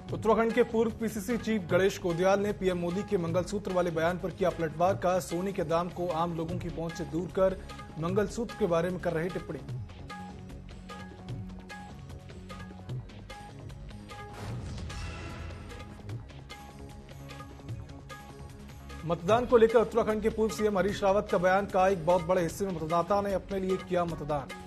उत्तराखंड के पूर्व PCC chief Ganesh कोदियाल ने पीएम मोदी के मंगलसूत्र वाले बयान पर किया पलटवार। का सोने के दाम को आम लोगों की पहुंच से दूर कर मंगलसूत्र के बारे में कर रहे टिप्पणी। मतदान को लेकर उत्तराखंड के पूर्व सीएम हरीश रावत का बयान। का एक बहुत बड़े हिस्से में मतदाता ने अपने लिए किया मतदान।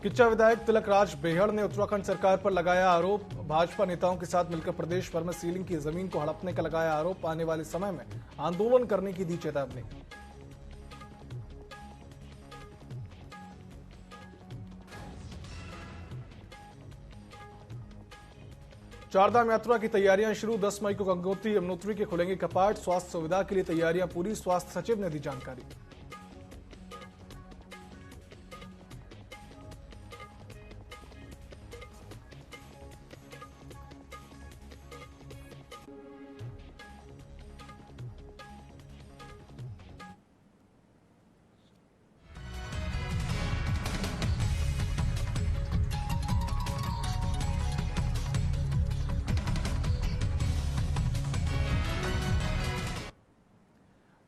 किच्चा विधायक तिलक राज बेहड़ ने उत्तराखंड सरकार पर लगाया आरोप। भाजपा नेताओं के साथ मिलकर प्रदेश भर में सीलिंग की जमीन को हड़पने का लगाया आरोप। आने वाले समय में आंदोलन करने की दी चेतावनी। चारधाम यात्रा की तैयारियां शुरू। 10 मई को गंगोत्री यमुनोत्री के खुलेंगे कपाट। स्वास्थ्य सुविधा के लिए तैयारियां पूरी। स्वास्थ्य सचिव ने दी जानकारी।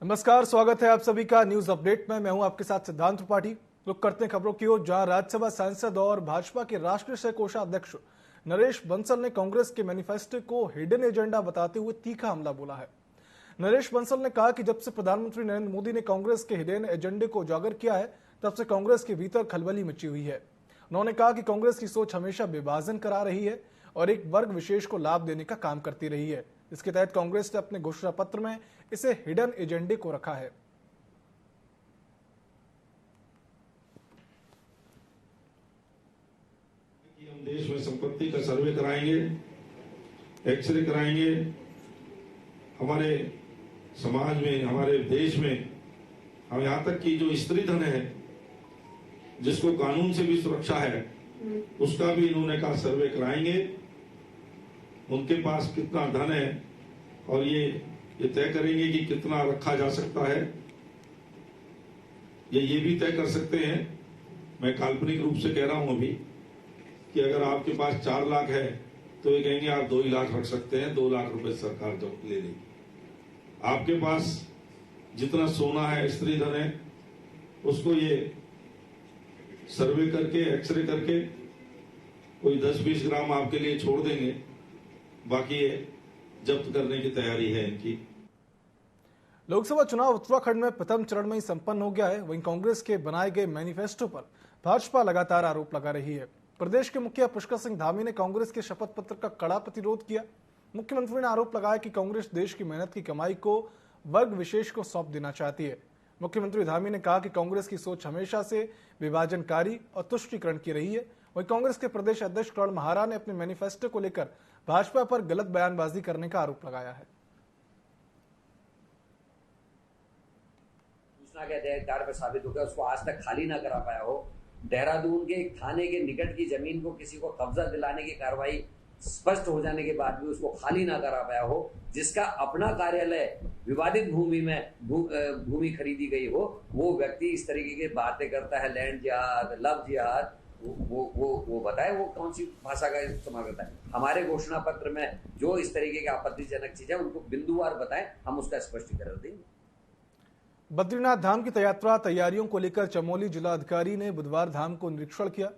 नमस्कार, स्वागत है आप सभी का न्यूज अपडेट में। मैं हूं आपके साथ सिद्धांत त्रिपाठी। रुक करते हैं खबरों की ओर, जहां राज्यसभा सांसद और भाजपा के राष्ट्रीय सह कोषाध्यक्ष नरेश बंसल ने कांग्रेस के मैनिफेस्टो को हिडन एजेंडा बताते हुए तीखा हमला बोला है। नरेश बंसल ने कहा कि जब से प्रधानमंत्री नरेंद्र मोदी ने कांग्रेस के हिडन एजेंडे को उजागर किया है, तब से कांग्रेस के भीतर खलबली मची हुई है। उन्होंने कहा कि कांग्रेस की सोच हमेशा विभाजन करा रही है और एक वर्ग विशेष को लाभ देने का काम करती रही है। इसके तहत कांग्रेस ने अपने घोषणा पत्र में इसे हिडन एजेंडे को रखा है। हम देश में संपत्ति का सर्वे कराएंगे, एक्सरे कराएंगे। हमारे समाज में, हमारे देश में, हम यहां तक कि जो स्त्री धन है, जिसको कानून से भी सुरक्षा है, उसका भी इन्होंने कहा सर्वे कराएंगे। उनके पास कितना धन है और ये तय करेंगे कि कितना रखा जा सकता है। ये भी तय कर सकते हैं, मैं काल्पनिक रूप से कह रहा हूं अभी, कि अगर आपके पास 4 लाख है तो ये कहेंगे आप 2 ही लाख रख सकते हैं, 2 लाख रुपए सरकार जो ले लेगी। आपके पास जितना सोना है, स्त्री धन है, उसको ये सर्वे करके, एक्सरे करके कोई 10-20 ग्राम आपके लिए छोड़ देंगे, बाकी ये जब्त करने की तैयारी है इनकी। लोकसभा चुनाव उत्तराखंड में प्रथम चरण में ही संपन्न हो गया है। वहीं कांग्रेस के बनाए गए मैनिफेस्टो पर भाजपा लगातार आरोप लगा रही है। प्रदेश के मुखिया पुष्कर सिंह धामी ने कांग्रेस के शपथ पत्र का कड़ा प्रतिरोध किया। मुख्यमंत्री ने आरोप लगाया कि कांग्रेस देश की मेहनत की कमाई को वर्ग विशेष को सौंप देना चाहती है। मुख्यमंत्री धामी ने कहा कि कांग्रेस की सोच हमेशा से विभाजनकारी और तुष्टीकरण की रही है। वहीं कांग्रेस के प्रदेश अध्यक्ष करण महारा ने अपने मैनिफेस्टो को लेकर भाजपा पर गलत बयानबाजी करने का आरोप लगाया है। सूचना के अधिकार पर साबित हो गया, उसको आज तक खाली ना करा पाया हो। देहरादून के एक थाने के निकट की जमीन को किसी को कब्जा दिलाने की कार्रवाई स्पष्ट हो जाने के बाद भी उसको खाली ना करा पाया हो, जिसका अपना कार्यालय विवादित भूमि में भूमि खरीदी गई हो, वो व्यक्ति इस तरीके की बातें करता है, लैंड जिहाद, लव जिहाद, वो बताए वो कौन सी भाषा का इस्तेमाल करता है। हमारे घोषणा पत्र में जो इस तरीके की आपत्तिजनक चीज है उनको बिंदुवार बताएं, हम उसका स्पष्टीकरण देंगे। बद्रीनाथ धाम की यात्रा तैयारियों को लेकर चमोली जिलाधिकारी ने बुधवार धाम को निरीक्षण किया,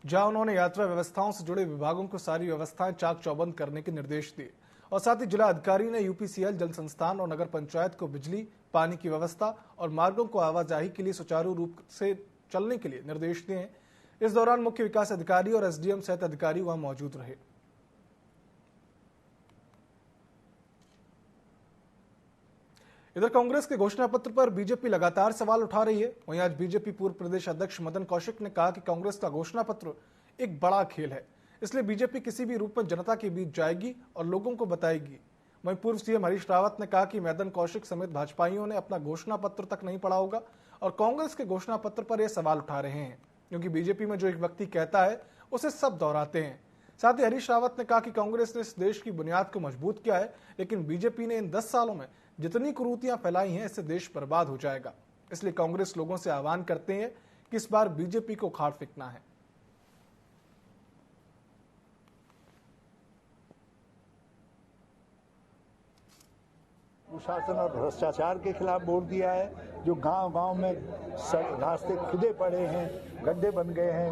जहां उन्होंने यात्रा व्यवस्थाओं से जुड़े विभागों को सारी व्यवस्थाएं चाक चौबंद करने के निर्देश दिए और साथ ही जिलाधिकारी ने यूपीसीएल, जल संस्थान और नगर पंचायत को बिजली, पानी की व्यवस्था और मार्गों को आवाजाही के लिए सुचारू रूप से चलने के लिए निर्देश दिए। इस दौरान मुख्य विकास अधिकारी और एसडीएम सहित अधिकारी वहां मौजूद रहे। इधर कांग्रेस के घोषणा पत्र पर बीजेपी लगातार सवाल उठा रही है। वहीं आज बीजेपी पूर्व प्रदेश अध्यक्ष मदन कौशिक ने कहा कि कांग्रेस का घोषणा पत्र एक बड़ा खेल है, इसलिए बीजेपी किसी भी रूप में जनता के बीच जाएगी और लोगों को बताएगी। वहीं पूर्व सीएम हरीश रावत ने कहा कि मदन कौशिक समेत भाजपाइयों ने अपना घोषणा पत्र तक नहीं पढ़ा होगा और कांग्रेस के घोषणा पत्र पर यह सवाल उठा रहे हैं, क्योंकि बीजेपी में जो एक व्यक्ति कहता है उसे सब दोहराते हैं। साथ ही हरीश रावत ने कहा कि कांग्रेस ने इस देश की बुनियाद को मजबूत किया है, लेकिन बीजेपी ने इन 10 सालों में जितनी कुरीतियां फैलाई हैं इससे देश बर्बाद हो जाएगा। इसलिए कांग्रेस लोगों से आह्वान करते हैं कि इस बार बीजेपी को उखाड़ फेंकना है। कुशासन और भ्रष्टाचार के खिलाफ वोट दिया है। जो गांव-गांव में रास्ते खुदे पड़े हैं, गड्ढे बन गए हैं,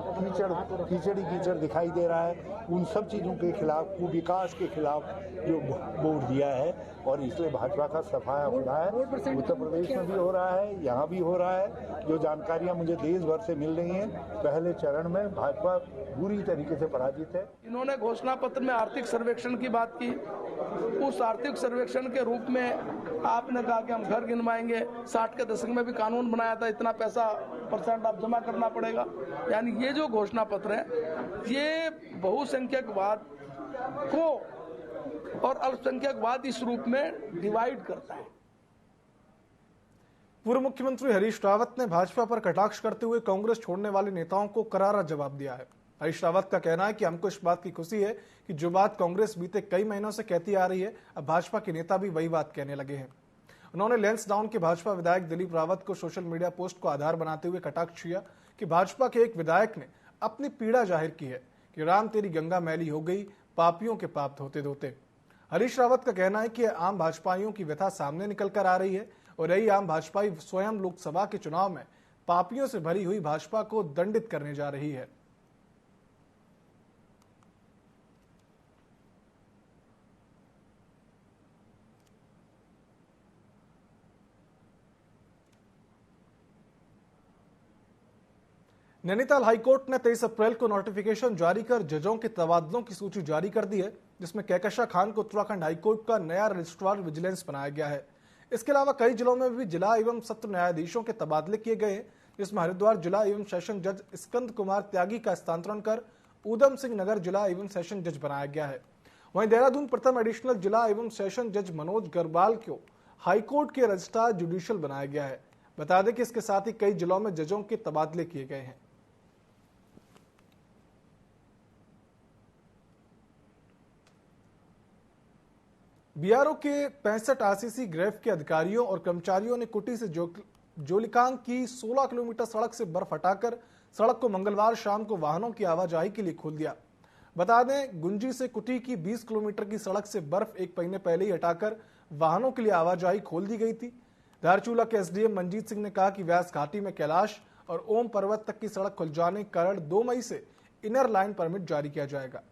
कीचड़ दिखाई दे रहा है, उन सब चीज़ों के खिलाफ, विकास के खिलाफ जो वोट दिया है। और इसलिए भाजपा का सफाया हो रहा है। उत्तर प्रदेश में भी हो रहा है, यहाँ भी हो रहा है। जो जानकारियाँ मुझे देश भर से मिल रही हैं, पहले चरण में भाजपा बुरी तरीके से पराजित है। इन्होंने घोषणा पत्र में आर्थिक सर्वेक्षण की बात की। उस आर्थिक सर्वेक्षण के रूप में आपने कहा कि हम घर गिनवाएंगे। 60 के दशक में भी कानून बनाया था, इतना पैसा % आप जमा करना पड़ेगा। यानी ये जो घोषणा पत्र है ये बहुसंख्यकवाद को और अल्पसंख्यकवाद इस रूप में डिवाइड करता है। पूर्व मुख्यमंत्री हरीश रावत ने भाजपा पर कटाक्ष करते हुए कांग्रेस छोड़ने वाले नेताओं को करारा जवाब दिया है। हरीश रावत का कहना है कि हमको इस बात की खुशी है कि जो बात कांग्रेस बीते कई महीनों से कहती आ रही है, अब भाजपा के नेता भी वही बात कहने लगे हैं। उन्होंने लैंसडाउन के भाजपा विधायक दिलीप रावत को सोशल मीडिया पोस्ट को आधार बनाते हुए कटाक्ष किया कि भाजपा के एक विधायक ने अपनी पीड़ा जाहिर की है कि राम तेरी गंगा मैली हो गई, पापियों के पाप धोते धोते। हरीश रावत का कहना है कि आम भाजपाइयों की व्यथा सामने निकल कर आ रही है और यही आम भाजपाई स्वयं लोकसभा के चुनाव में पापियों से भरी हुई भाजपा को दंडित करने जा रही है। नैनीताल हाईकोर्ट ने 23 अप्रैल को नोटिफिकेशन जारी कर जजों के तबादलों की सूची जारी कर दी है, जिसमें कहकशा खान को उत्तराखंड हाईकोर्ट का नया रजिस्ट्रार विजिलेंस बनाया गया है। इसके अलावा कई जिलों में भी जिला एवं सत्र न्यायाधीशों के तबादले किए गए हैं, जिसमें हरिद्वार जिला एवं सेशन जज स्कंद कुमार त्यागी का स्थानांतरण कर ऊधम सिंह नगर जिला एवं सेशन जज बनाया गया है। वहीं देहरादून प्रथम एडिशनल जिला एवं सेशन जज मनोज गरवाल को हाईकोर्ट के रजिस्ट्रार जुडिशियल बनाया गया है। बता दें कि इसके साथ ही कई जिलों में जजों के तबादले किए गए हैं। बीआरओ के 65 आरसीसी ग्रेफ के अधिकारियों और कर्मचारियों ने कुटी से जोलिकांग की 16 किलोमीटर सड़क से बर्फ हटाकर सड़क को मंगलवार शाम को वाहनों की आवाजाही के लिए खोल दिया। बता दें, गुंजी से कुटी की 20 किलोमीटर की सड़क से बर्फ एक महीने पहले ही हटाकर वाहनों के लिए आवाजाही खोल दी गई थी। धारचूला के एसडीएम मंजीत सिंह ने कहा कि व्यास घाटी में कैलाश और ओम पर्वत तक की सड़क खुल जाने के कारण 2 मई से इनर लाइन परमिट जारी किया जाएगा।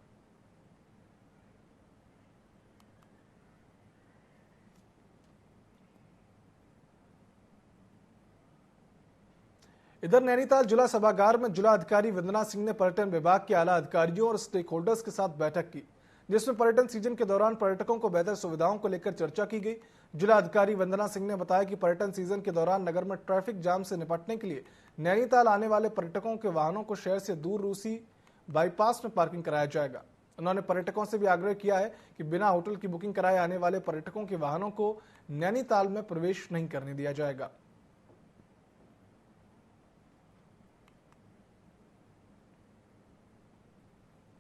इधर नैनीताल जिला सभागार में जिला अधिकारी वंदना सिंह ने पर्यटन विभाग के आला अधिकारियों और स्टेक होल्डर्स के साथ बैठक की, जिसमें पर्यटन सीजन के दौरान पर्यटकों को बेहतर सुविधाओं को लेकर चर्चा की गई। जिला अधिकारी वंदना सिंह ने बताया कि पर्यटन सीजन के दौरान नगर में ट्रैफिक जाम से निपटने के लिए नैनीताल आने वाले पर्यटकों के वाहनों को शहर से दूर रूसी बाईपास में पार्किंग कराया जाएगा। उन्होंने पर्यटकों से भी आग्रह किया है कि बिना होटल की बुकिंग कराए आने वाले पर्यटकों के वाहनों को नैनीताल में प्रवेश नहीं करने दिया जाएगा।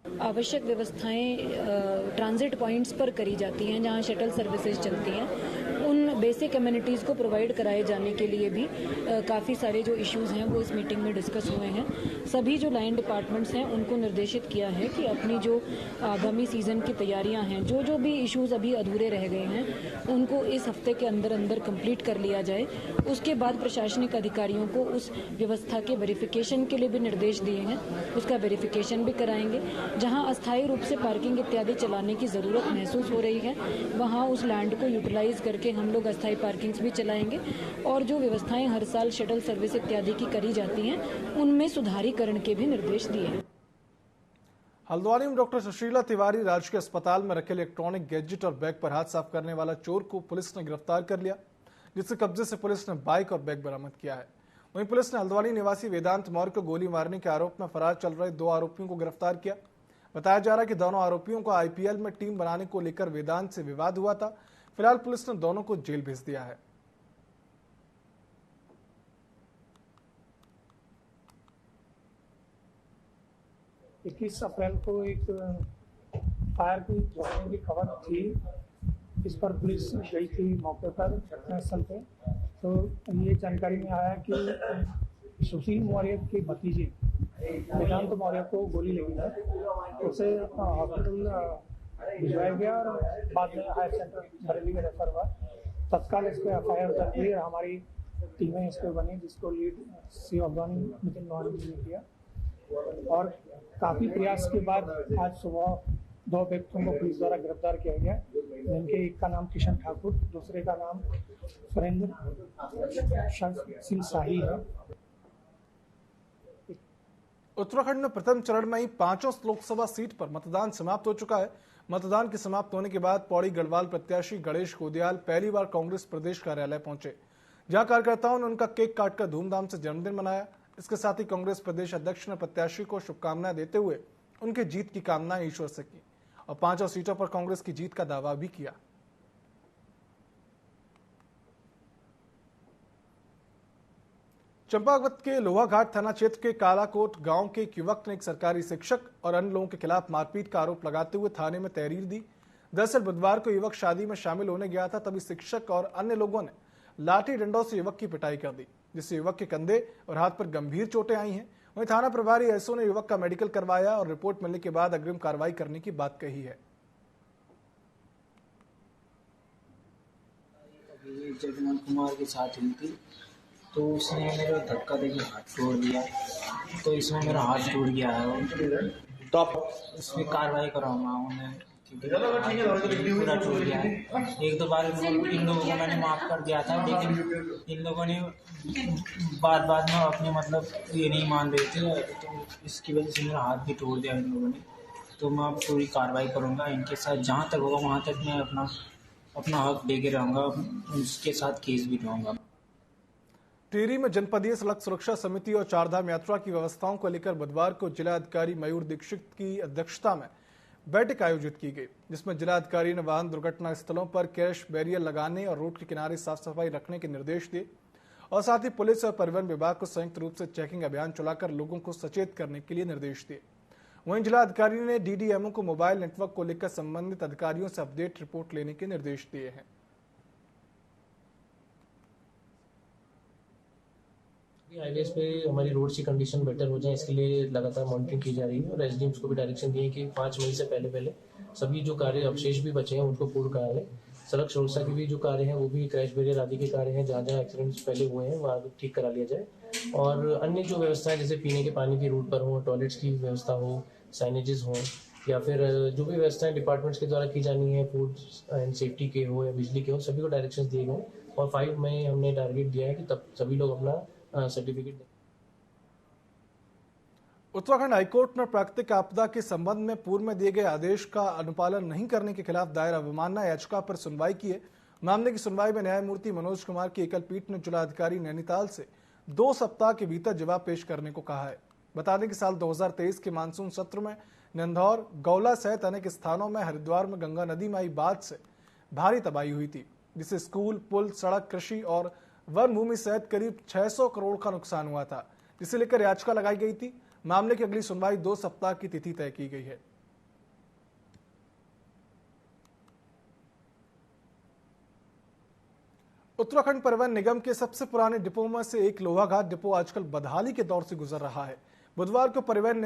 आवश्यक व्यवस्थाएं ट्रांजिट पॉइंट्स पर करी जाती हैं, जहां शटल सर्विसेज चलती हैं। उन बेसिक कम्युनिटीज़ को प्रोवाइड कराए जाने के लिए भी काफ़ी सारे जो इश्यूज़ हैं वो इस मीटिंग में डिस्कस हुए हैं। सभी जो लाइन डिपार्टमेंट्स हैं उनको निर्देशित किया है कि अपनी जो आगामी सीज़न की तैयारियां हैं, जो भी इश्यूज़ अभी अधूरे रह गए हैं, उनको इस हफ्ते के अंदर अंदर कंप्लीट कर लिया जाए। उसके बाद प्रशासनिक अधिकारियों को उस व्यवस्था के वेरिफिकेशन के लिए भी निर्देश दिए हैं, उसका वेरिफिकेशन भी कराएंगे। जहां अस्थायी रूप से पार्किंग इत्यादि चलाने की ज़रूरत महसूस हो रही है, वहां उस लैंड को यूटिलाइज करके हम लोग अस्थायी पार्किंग्स भी चलाएंगे। और जो व्यवस्थाएं हर साल शटल सर्विस इत्यादि की करी जाती हैं, उनमें सुधारीकरण के भी निर्देश दिए हैं। हल्द्वानी में डॉक्टर सुशीला तिवारी राजकीय अस्पताल में रखे इलेक्ट्रॉनिक गैजेट और बैग पर हाथ साफ करने वाला चोर को पुलिस ने गिरफ्तार कर लिया, जिसके कब्जे से पुलिस ने बाइक और बैग बरामद किया है। वहीं पुलिस ने हल्द्वानी निवासी वेदांत मौर्य को गोली मारने के आरोप में फरार चल रहे 2 आरोपियों को गिरफ्तार किया। बताया जा रहा है कि दोनों आरोपियों को आईपीएल में टीम बनाने को लेकर वेदांत से विवाद हुआ था। फिलहाल पुलिस ने दोनों को जेल भेज दिया है। इक्कीस अप्रैल को एक फायर की खबर थी इस पर पुलिस गई थी मौके पर घटनास्थल पे। तो ये जानकारी में आया कि सुशील मौर्य के भतीजे वेदांत मौर्य को गोली लगी है, उसे हॉस्पिटल भिजवाया गया और बाद में हायर सेंटर बरेली में रेफर हुआ। तत्काल इस पर FIR दर्ज हुई और हमारी टीमें इस पर बनी, जिसको लीड सी अफगानी नितिन नवानी जी ने किया। और काफ़ी प्रयास के बाद आज सुबह 2 व्यक्तियों को पुलिस द्वारा गिरफ्तार किया गया, जिनके एक का नाम किशन ठाकुर, दूसरे का नाम सुरेंद्र सिंह शाही है। उत्तराखंड में प्रथम चरण में ही 5 लोकसभा सीट पर मतदान समाप्त हो चुका है। मतदान के समाप्त होने के बाद पौड़ी गढ़वाल प्रत्याशी गणेश गोदियाल पहली बार कांग्रेस प्रदेश कार्यालय पहुंचे, जहां कार्यकर्ताओं ने उनका केक काटकर धूमधाम से जन्मदिन मनाया। इसके साथ ही कांग्रेस प्रदेश अध्यक्ष ने प्रत्याशी को शुभकामनाएं देते हुए उनकी जीत की कामना ईश्वर से की और 5 सीटों पर कांग्रेस की जीत का दावा भी किया। चंपावत के लोहाघाट थाना क्षेत्र के कालाकोट गांव के एक युवक ने एक सरकारी शिक्षक और अन्य लोगों के खिलाफ मारपीट का आरोप लगाते हुए थाने में तहरीर दी। दरअसल बुधवार को युवक शादी में शामिल होने गया था, तभी शिक्षक और अन्य लोगों ने लाठी डंडों से युवक की पिटाई कर दी, जिससे युवक के कंधे और हाथ पर गंभीर चोटें आई हैं। वहीं थाना प्रभारी एसओ ने युवक का मेडिकल करवाया और रिपोर्ट मिलने के बाद अग्रिम कार्रवाई करने की बात कही है। जगमोहन कुमार के साथ हुई थी, तो उसने मेरा धक्का देकर हाथ तोड़ दिया, तो इसमें मेरा हाथ टूट गया है। तो उसमें कार्रवाई कराऊंगा उन्हें, पूरा टूट गया है। 1-2 बार इन लोगों को मैंने माफ़ कर दिया था, लेकिन इन लोगों ने बाद में अपने मतलब ये नहीं मान रहे थे, तो इसकी वजह से मेरा हाथ भी तोड़ दिया इन लोगों ने। तो मैं पूरी कार्रवाई करूँगा इनके साथ, जहाँ तक होगा वहाँ तक मैं अपना हक लेके रहूँगा, उसके साथ केस भी लूँगा। टिहरी में जनपदीय सड़क सुरक्षा समिति और चारधाम यात्रा की व्यवस्थाओं को लेकर बुधवार को जिलाधिकारी मयूर दीक्षित की अध्यक्षता में बैठक आयोजित की गई, जिसमें जिलाधिकारी ने वाहन दुर्घटना स्थलों पर क्रैश बैरियर लगाने और रोड के किनारे साफ सफाई रखने के निर्देश दिए और साथ ही पुलिस और परिवहन विभाग को संयुक्त रूप से चेकिंग अभियान चलाकर लोगों को सचेत करने के लिए निर्देश दिए। वहीं जिलाधिकारी ने DDMO को मोबाइल नेटवर्क को लेकर संबंधित अधिकारियों से अपडेट रिपोर्ट लेने के निर्देश दिए हैं। हाईवेज पे हमारी रोड की कंडीशन बेटर हो जाए, इसके लिए लगातार मॉनिटरिंग की जा रही है और एसडीएम्स को भी डायरेक्शन दिए कि 5 मई से पहले सभी जो कार्य अवशेष भी बचे हैं उनको पूर्ण करा लें। सड़क सुरक्षा के भी जो कार्य हैं वो भी क्रैश बैरियर आदि के कार्य हैं, जहाँ एक्सीडेंट्स पहले हुए हैं वहाँ ठीक करा लिया जाए। और अन्य जो व्यवस्थाएं जैसे पीने के पानी की रूट पर हो, टॉयलेट्स की व्यवस्था हो, साइनेजेस हो, या फिर जो भी व्यवस्थाएं डिपार्टमेंट्स के द्वारा की जानी है, फूड एंड सेफ्टी के हो या बिजली के हो, सभी को डायरेक्शन दिए गए और 5 मई हमने टारगेट दिया है कि तब सभी लोग अपना सर्टिफिकेट। उत्तराखंड हाईकोर्ट ने प्राकृतिक आपदा के संबंध में पूर्व में दिए गए आदेश का अनुपालन नहीं करने के खिलाफ दायर अवमानना याचिका पर सुनवाई की है। मामले की सुनवाई में न्यायमूर्ति मनोज कुमार की एकल पीठ ने जिलाधिकारी नैनीताल से 2 सप्ताह के भीतर जवाब पेश करने को कहा है। बता दें कि साल 2023 के मानसून सत्र में नंदौर, गौला सहित अनेक स्थानों में हरिद्वार में गंगा नदी में आई बाढ़ से भारी तबाही हुई थी, जिससे स्कूल, पुल, सड़क, कृषि और वन भूमि सहित करीब 600 करोड़ का नुकसान हुआ था, जिसे लेकर याचिका लगाई गई थी। मामले की अगली सुनवाई 2 सप्ताह की तिथि तय की गई है। उत्तराखंड परिवहन निगम के सबसे पुराने डिपो में से एक लोहाघाट डिपो आजकल बदहाली के दौर से गुजर रहा है। बुधवार को परिवहन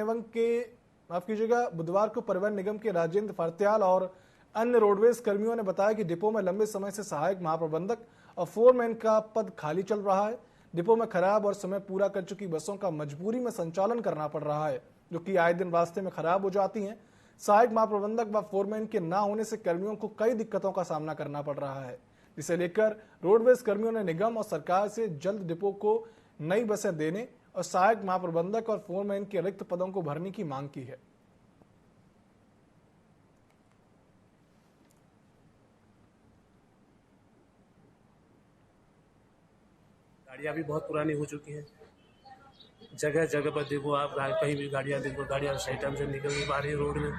निगम के राजेंद्र फरत्याल और अन्य रोडवेज कर्मियों ने बताया कि डिपो में लंबे समय से सहायक महाप्रबंधक और फोरमैन का पद खाली चल रहा है। डिपो में खराब और समय पूरा कर चुकी बसों का मजबूरी में संचालन करना पड़ रहा है, जो कि आए दिन रास्ते में खराब हो जाती हैं। सहायक महाप्रबंधक व फोरमैन के न होने से कर्मियों को कई दिक्कतों का सामना करना पड़ रहा है, जिसे लेकर रोडवेज कर्मियों ने निगम और सरकार से जल्द डिपो को नई बसें देने और सहायक महाप्रबंधक और फोरमैन के रिक्त पदों को भरने की मांग की है। गाड़ियाँ भी बहुत पुरानी हो चुकी हैं। जगह जगह पर देखो आप, कहीं भी गाड़ियाँ देखो, गाड़ियाँ सही टाइम से निकल नहीं पा रही है रोड में,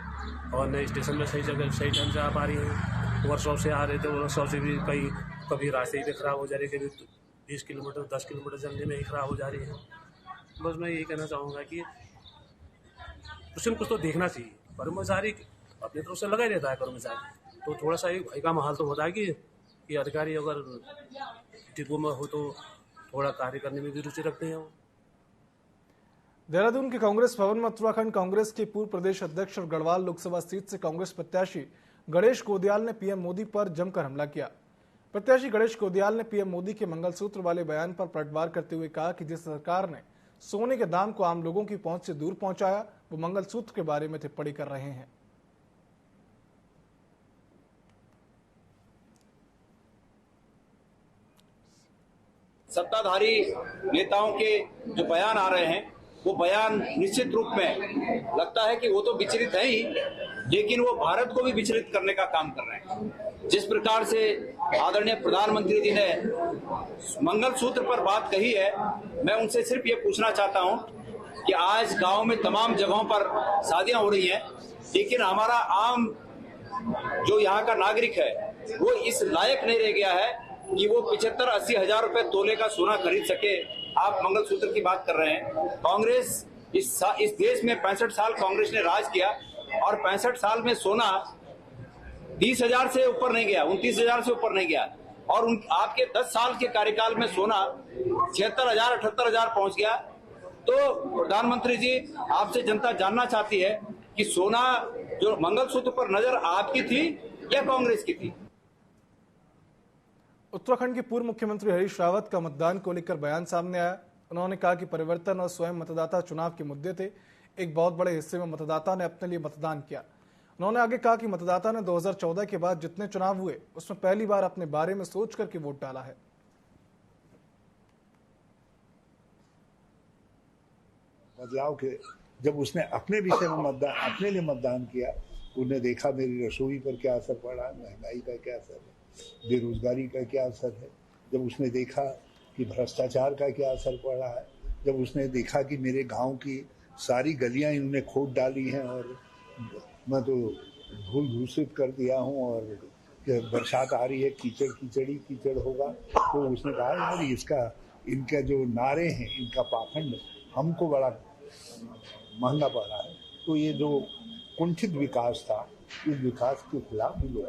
और नए स्टेशन में सही जगह सही टाइम से आ पा रही हैं। वर्कशॉप से आ रहे थे, वर्कशॉप से भी कभी रास्ते ही पे खराब हो जा रही है, कभी 20 किलोमीटर 10 किलोमीटर चलने में ही खराब हो जा रही है। बस मैं यही कहना चाहूँगा कि कुछ न कुछ तो देखना चाहिए। कर्मचारी अपनी तरफ से लगा ही रहता है कर्मचारी, तो थोड़ा सा एक भय का माहौल तो होता है कि अधिकारी अगर डिपो में हो तो थोड़ा कार्य करने में भी रुचि रखते हैं। देहरादून के कांग्रेस भवन में उत्तराखंड कांग्रेस के पूर्व प्रदेश अध्यक्ष और गढ़वाल लोकसभा सीट से कांग्रेस प्रत्याशी गणेश कोदियाल ने पीएम मोदी पर जमकर हमला किया। प्रत्याशी गणेश कोदियाल ने पीएम मोदी के मंगलसूत्र वाले बयान पर पलटवार करते हुए कहा कि जिस सरकार ने सोने के दाम को आम लोगों की पहुंच से दूर पहुंचाया, वो मंगलसूत्र के बारे में टिप्पणी कर रहे हैं। सत्ताधारी नेताओं के जो बयान आ रहे हैं वो बयान निश्चित रूप में लगता है कि वो तो विचलित है ही, लेकिन वो भारत को भी विचलित करने का काम कर रहे हैं। जिस प्रकार से आदरणीय प्रधानमंत्री जी ने मंगलसूत्र पर बात कही है, मैं उनसे सिर्फ ये पूछना चाहता हूं कि आज गांव में तमाम जगहों पर शादियां हो रही हैं, लेकिन हमारा आम जो यहाँ का नागरिक है वो इस लायक नहीं रह गया है कि वो 75-80 हजार रुपए तोले का सोना खरीद सके। आप मंगलसूत्र की बात कर रहे हैं। कांग्रेस इस देश में 65 साल कांग्रेस ने राज किया और 65 साल में सोना 30,000 से ऊपर नहीं गया, 29,000 से ऊपर नहीं गया, और आपके 10 साल के कार्यकाल में सोना 76,000 78,000 पहुंच गया। तो प्रधानमंत्री जी, आपसे जनता जानना चाहती है कि सोना जो मंगलसूत्र पर नजर आपकी थी या कांग्रेस की थी? उत्तराखंड के पूर्व मुख्यमंत्री हरीश रावत का मतदान को लेकर बयान सामने आया। उन्होंने कहा कि परिवर्तन और स्वयं मतदाता चुनाव के मुद्दे थे। एक बहुत बड़े हिस्से में मतदाता ने अपने लिए मतदान किया। उन्होंने आगे कहा कि मतदाता ने 2014 के बाद जितने चुनाव हुए उसमें पहली बार अपने बारे में सोच करके वोट डाला है। बदलाव के जब उसने अपने विषय में मतदान, अपने लिए मतदान किया, उन्हें देखा मेरी रसोई पर क्या असर पड़ा, महंगाई का क्या असर है, बेरोजगारी का क्या असर है, जब उसने देखा कि भ्रष्टाचार का क्या असर पड़ा है, जब उसने देखा कि मेरे गांव की सारी गलियां इन्होंने खोद डाली हैं और मैं तो धूल भूषित कर दिया हूं और बरसात आ रही है, कीचड़ होगा, तो उसने कहा यार इसका इनका जो नारे हैं, इनका पाखंड हमको बड़ा महंगा पड़ा है। तो ये जो कुंठित विकास था, इस विकास के खिलाफ भी लोग।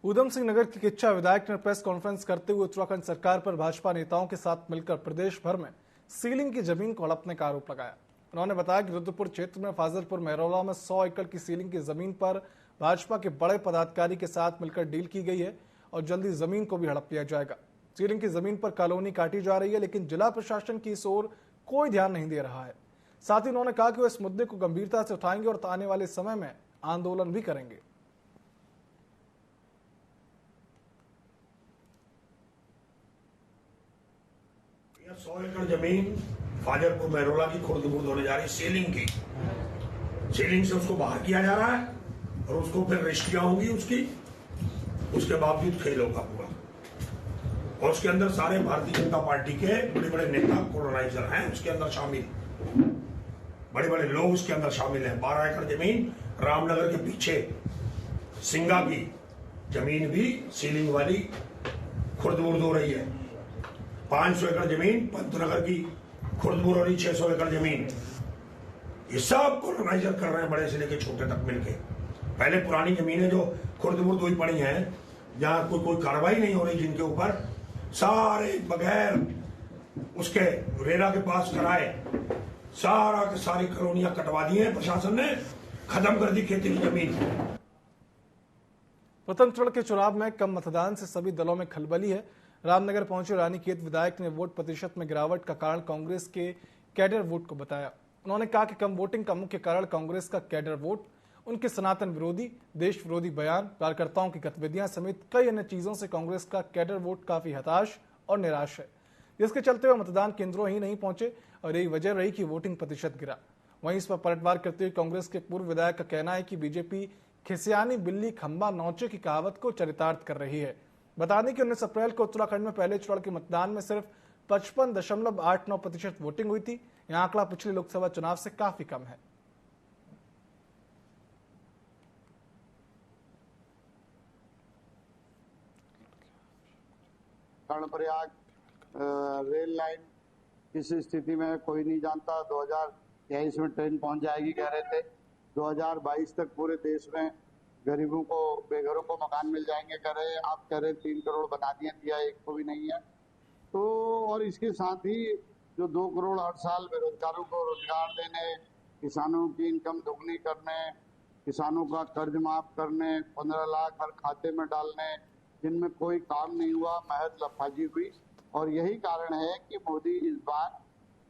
ऊधम सिंह नगर के किच्छा विधायक ने प्रेस कॉन्फ्रेंस करते हुए उत्तराखंड सरकार पर भाजपा नेताओं के साथ मिलकर प्रदेश भर में सीलिंग की जमीन को हड़पने का आरोप लगाया। उन्होंने बताया कि रुद्रपुर क्षेत्र में फाजिलपुर मेहरौला में 100 एकड़ की सीलिंग की जमीन पर भाजपा के बड़े पदाधिकारी के साथ मिलकर डील की गई है और जल्दी जमीन को भी हड़प लिया जाएगा। सीलिंग की जमीन पर कॉलोनी काटी जा रही है, लेकिन जिला प्रशासन की इस ओर कोई ध्यान नहीं दे रहा है। साथ ही उन्होंने कहा कि वो इस मुद्दे को गंभीरता से उठाएंगे और आने वाले समय में आंदोलन भी करेंगे। 100 एकड़ जमीन फाजिलपुर मेहरौला की खुर्द-बुर्द होने जा रही है सीलिंग की। सीलिंग से उसको बाहर किया जा रहा है और उसको फिर रजिस्ट्रियां होंगी उसकी, उसके बावजूद खेल होगा पूरा। और उसके अंदर सारे भारतीय जनता पार्टी के बड़े बड़े नेता कॉलोनाइजर हैं उसके अंदर शामिल, बड़े बड़े लोग उसके अंदर शामिल हैं। 12 एकड़ जमीन रामनगर के पीछे सिंगा की जमीन भी सीलिंग वाली खुर्द-बुर्द हो रही है। 500 एकड़ जमीन पंतनगर की खुर्द-बुर्द हो रही, 600 एकड़ जमीन, ये सब कॉलोनाइजर कर रहे हैं बड़े से लेकर छोटे तक मिलके। पहले पुरानी जमीनें जो खुर्द-बुर्द हुई पड़ी हैं, जहां कोई कार्रवाई नहीं हो रही, जिनके ऊपर सारे बगैर उसके रेरा के पास कराए सारा के सारी कॉलोनियां कटवा दी हैं प्रशासन ने, खत्म कर दी खेती की जमीन। प्रथम चरण के चुनाव में कम मतदान से सभी दलों में खलबली है। रामनगर पहुंचे रानीखेत विधायक ने वोट प्रतिशत में गिरावट का कारण कांग्रेस के कैडर वोट को बताया। उन्होंने कहा कि कम वोटिंग का मुख्य कारण कांग्रेस का कैडर वोट, उनके सनातन विरोधी, देश विरोधी बयान, कार्यकर्ताओं की गतिविधियां समेत कई अन्य चीजों से कांग्रेस का कैडर वोट काफी हताश और निराश है, जिसके चलते वे मतदान केंद्रों ही नहीं पहुंचे और यही वजह रही कि वोटिंग प्रतिशत गिरा। वहीं इस पर पलटवार करते हुए कांग्रेस के पूर्व विधायक का कहना है कि बीजेपी खिसियानी बिल्ली खंबा नौचे की कहावत को चरितार्थ कर रही है। बता दें कि 19 अप्रैल को उत्तराखंड में पहले चरण के मतदान में सिर्फ 55.89% वोटिंग हुई थी। यह आंकड़ा पिछले लोकसभा चुनाव से काफी कम है। कर्णप्रयाग रेल लाइन किस स्थिति में कोई नहीं जानता। 2023 में ट्रेन पहुंच जाएगी कह रहे थे, 2022 तक पूरे देश में गरीबों को, बेघरों को मकान मिल जाएंगे कह रहे, आप कह रहे 3 करोड़ बना दिया, एक को भी नहीं है। तो और इसके साथ ही जो 2 करोड़ हर साल बेरोजगारों को रोजगार देने, किसानों की इनकम दोगुनी करने, किसानों का कर्ज माफ करने, 15 लाख हर खाते में डालने, जिनमें कोई काम नहीं हुआ, महज लफाजी हुई। और यही कारण है कि मोदी इस बार,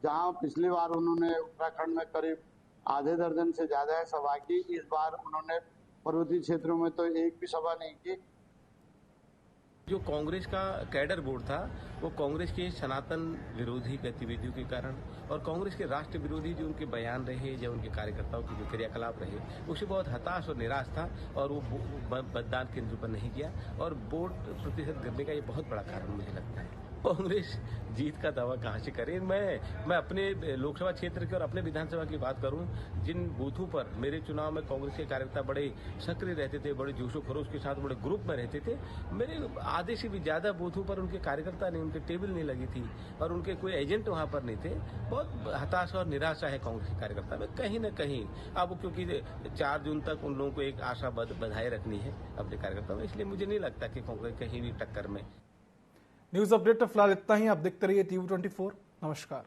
जहां पिछली बार उन्होंने उत्तराखंड में करीब आधे दर्जन से ज्यादा है सभा की, इस बार उन्होंने पर्वतीय क्षेत्रों में तो एक भी सभा नहीं की। जो कांग्रेस का कैडर बोर्ड था वो कांग्रेस के सनातन विरोधी गतिविधियों के कारण और कांग्रेस के राष्ट्र विरोधी जो उनके बयान रहे या उनके कार्यकर्ताओं के जो क्रियाकलाप रहे उससे बहुत हताश और निराश था और वो मतदान केंद्र पर नहीं गया और वोट प्रतिशत गिरने का ये बहुत बड़ा कारण मुझे लगता है। कांग्रेस जीत का दावा कहां से करे। मैं अपने लोकसभा क्षेत्र के और अपने विधानसभा की बात करूं, जिन बूथों पर मेरे चुनाव में कांग्रेस के कार्यकर्ता बड़े सक्रिय रहते थे, बड़े जोशो खरोश के साथ बड़े ग्रुप में रहते थे, मेरे आधे से भी ज्यादा बूथों पर उनके कार्यकर्ता नहीं, उनके टेबल नहीं लगी थी और उनके कोई एजेंट वहां पर नहीं थे। बहुत हताशा और निराशा है कांग्रेस के कार्यकर्ता में कहीं न कहीं। अब क्योंकि 4 जून तक उन लोगों को एक आशा बधाई रखनी है अपने कार्यकर्ताओं में, इसलिए मुझे नहीं लगता कि कांग्रेस कहीं भी टक्कर में। न्यूज अपडेट फिलहाल इतना ही। आप देखते रहिए TV24। नमस्कार।